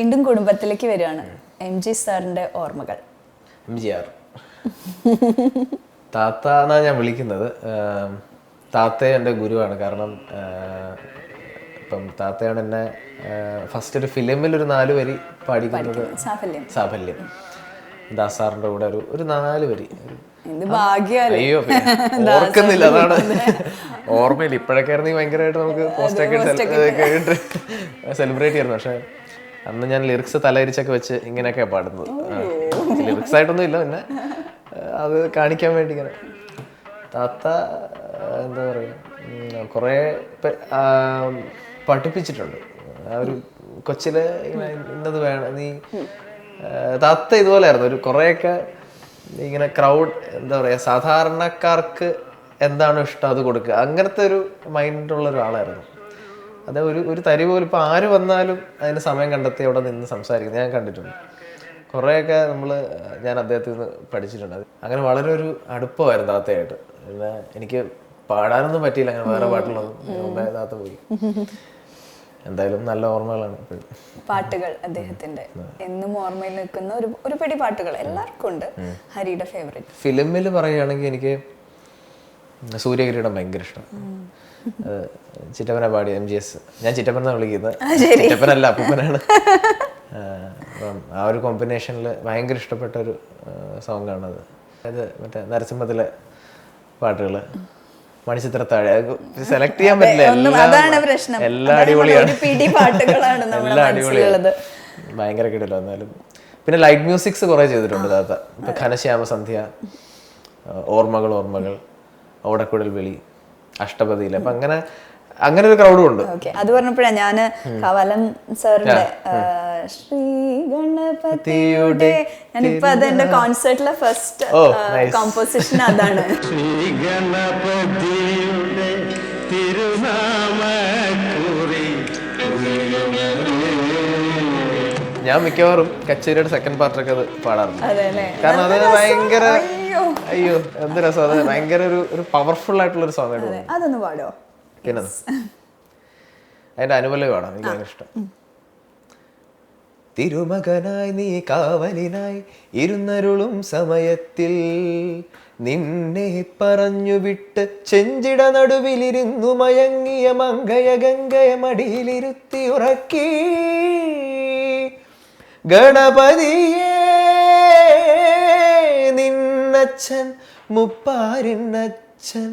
വീണ്ടും കുടുംബത്തിലേക്ക് വരികയാണ്. MG സാറിന്റെ ഓർമ്മകൾ. MGR താത്ത എന്നാ ഞാൻ വിളിക്കുന്നത്. താത്ത എൻ്റെ ഗുരുവാണ്. കാരണം ഇപ്പം താത്തയാണ് എന്നെ ഫസ്റ്റ് ഒരു ഫിലിമിൽ ഒരു 4 വരി പാടിക്കുന്നത്. സാഫല്യം ദാസാറിന്റെ കൂടെ ഒരു 4 വരി. അയ്യോ ഓർക്കുന്നില്ല, അതാണ് ഓർമ്മയില്ല. ഇപ്പോഴൊക്കെ ആയിരുന്നെങ്കിൽ ഭയങ്കരമായിട്ട് നമുക്ക് പോസ്റ്റൊക്കെ കേട്ട് സെലിബ്രേറ്റ് ചെയ്യുന്നു. പക്ഷെ അന്ന് ഞാൻ ലിറിക്സ് തലയിരിച്ചൊക്കെ വെച്ച് ഇങ്ങനെയൊക്കെയാണ് പാടുന്നത്. ലിറിക്സ് ആയിട്ടൊന്നും ഇല്ല, പിന്നെ അത് കാണിക്കാൻ വേണ്ടി ഇങ്ങനെ. താത്ത എന്താ പറയുക, കുറേ പഠിപ്പിച്ചിട്ടുണ്ട്. ആ ഒരു കൊച്ചിലെ ഇങ്ങനെ ഇന്നത് വേണം നീ. താത്ത ഇതുപോലെയായിരുന്നു. ഒരു കുറേയൊക്കെ ഇങ്ങനെ ക്രൗഡ് എന്താ പറയുക, സാധാരണക്കാർക്ക് എന്താണോ ഇഷ്ടം അത് കൊടുക്കുക, അങ്ങനത്തെ ഒരു മൈൻഡുള്ള ഒരാളായിരുന്നു. അത് ഒരു തരി പോലും ഇപ്പം ആര് വന്നാലും അതിന് സമയം കണ്ടെത്തി അവിടെ നിന്ന് സംസാരിക്കുന്നത് ഞാൻ കണ്ടിട്ടുണ്ട്. കുറേയൊക്കെ ഞാൻ അദ്ദേഹത്തിൽ നിന്ന് പഠിച്ചിട്ടുണ്ട്. അങ്ങനെ വളരെ ഒരു അടുപ്പമായിരുന്നു താത്തയായിട്ട്. പിന്നെ എനിക്ക് പാടാനൊന്നും പറ്റിയില്ല, അങ്ങനെ വേറെ പാട്ടുകളൊന്നും. താത്ത പോയി. എന്തായാലും നല്ല ഓർമ്മകളാണ് ഇപ്പോഴും. പാട്ടുകൾ അദ്ദേഹത്തിന്റെ എന്നും ഓർമ്മയിൽ നിൽക്കുന്ന ഒരു പിടി പാട്ടുകൾ എല്ലാവർക്കും ഉണ്ട്. ഹരിയുടെ ഫേവറേറ്റ് ഫിലിമിൽ പറയുകയാണെങ്കിൽ എനിക്ക് സൂര്യകിരീടം ഭയങ്കര ഇഷ്ടം. ചിറ്റപ്പനെ പാടി MGS. ഞാൻ ചിറ്റപ്പനെന്നാണ് വിളിക്കുന്നത്, ചിറ്റപ്പനല്ല അപ്പൂപ്പനാണ്. അപ്പം ആ ഒരു കോമ്പിനേഷനിൽ ഭയങ്കര ഇഷ്ടപ്പെട്ട ഒരു സോങ്ങാണത്. അത് മറ്റേ നരസിംഹത്തിലെ പാട്ടുകൾ, മണിച്ചിത്രത്താഴ്. സെലക്ട് ചെയ്യാൻ പറ്റില്ല, എല്ലാം അടിപൊളിയാണ്. എല്ലാം അടിപൊളിയാണ്, ഭയങ്കര കിടിലം. എന്നാലും പിന്നെ ലൈറ്റ് മ്യൂസിക്സ് കുറെ ചെയ്തിട്ടുണ്ട് താത്ത. ഇപ്പൊ ഘനശ്യാമസന്ധ്യ, ഓർമ്മകൾ, ഓടക്കുഴൽ വിളി, അഷ്ടപതിയില്. അപ്പൊ അങ്ങനെ ഒരു ക്രൗഡും ഉണ്ട്. അത് പറഞ്ഞപ്പോഴാ ഞാന് കവലം സാറിന്റെ ശ്രീ ഗണപതിയുടെ, ഞാനിപ്പോ അതെന്റെ കോൺസേർട്ടിലെ ഫസ്റ്റ് കോമ്പോസിഷൻ അതാണ്. ഞാൻ മിക്കവാറും കച്ചേരിയുടെ സെക്കൻഡ് പാർട്ടൊക്കെ അത് പാടാറുണ്ട്. കാരണം അത് ഭയങ്കര അയ്യോ എന്ത് രസം. അത് ഭയങ്കര ഒരു പവർഫുൾ ആയിട്ടുള്ള ഒരു സോങ് ആയിട്ട്. അതൊന്ന് പാടോ? പിന്നെ അതിന്റെ അനുപല്ലവി പാടാം, എനിക്ക് ഭയങ്കര ഇഷ്ടം. തിരുമകനായി നീ കാവലിനായി ഇരുന്നരുളും സമയത്തിൽ നിന്നെ പറഞ്ഞു വിട്ട് ചെഞ്ചിട നടുവിലിരുന്നു മയങ്ങിയ മങ്കയ ഗംഗയ മടിയിലിരുത്തി ഉറക്കി ഗണപതിയേ നിന്നച്ഛൻ മുപ്പാരിന്നച്ഛൻ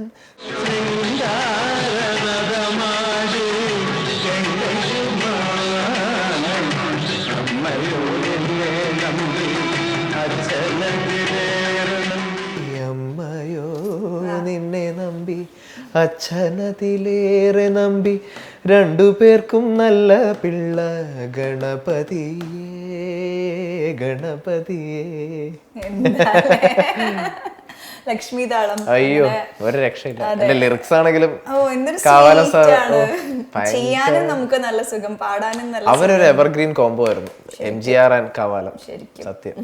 അമ്മയോ നിന്നെ നമ്പി അച്ഛനതിലേറെ നമ്പി 2 പേർക്കും നല്ല പിള്ള ഗണപതിയേ. ലക്ഷ്മി താളം. അയ്യോ ഒരു രക്ഷയില്ല. എന്റെ ലിറിക്സ് ആണെങ്കിലും ചെയ്യാനും നമുക്ക് നല്ല സുഖം, പാടാനും നല്ല. അവരൊരു എവർഗ്രീൻ കോംബോ ആയിരുന്നു, MGR ആൻഡ് കവാലം. സത്യം.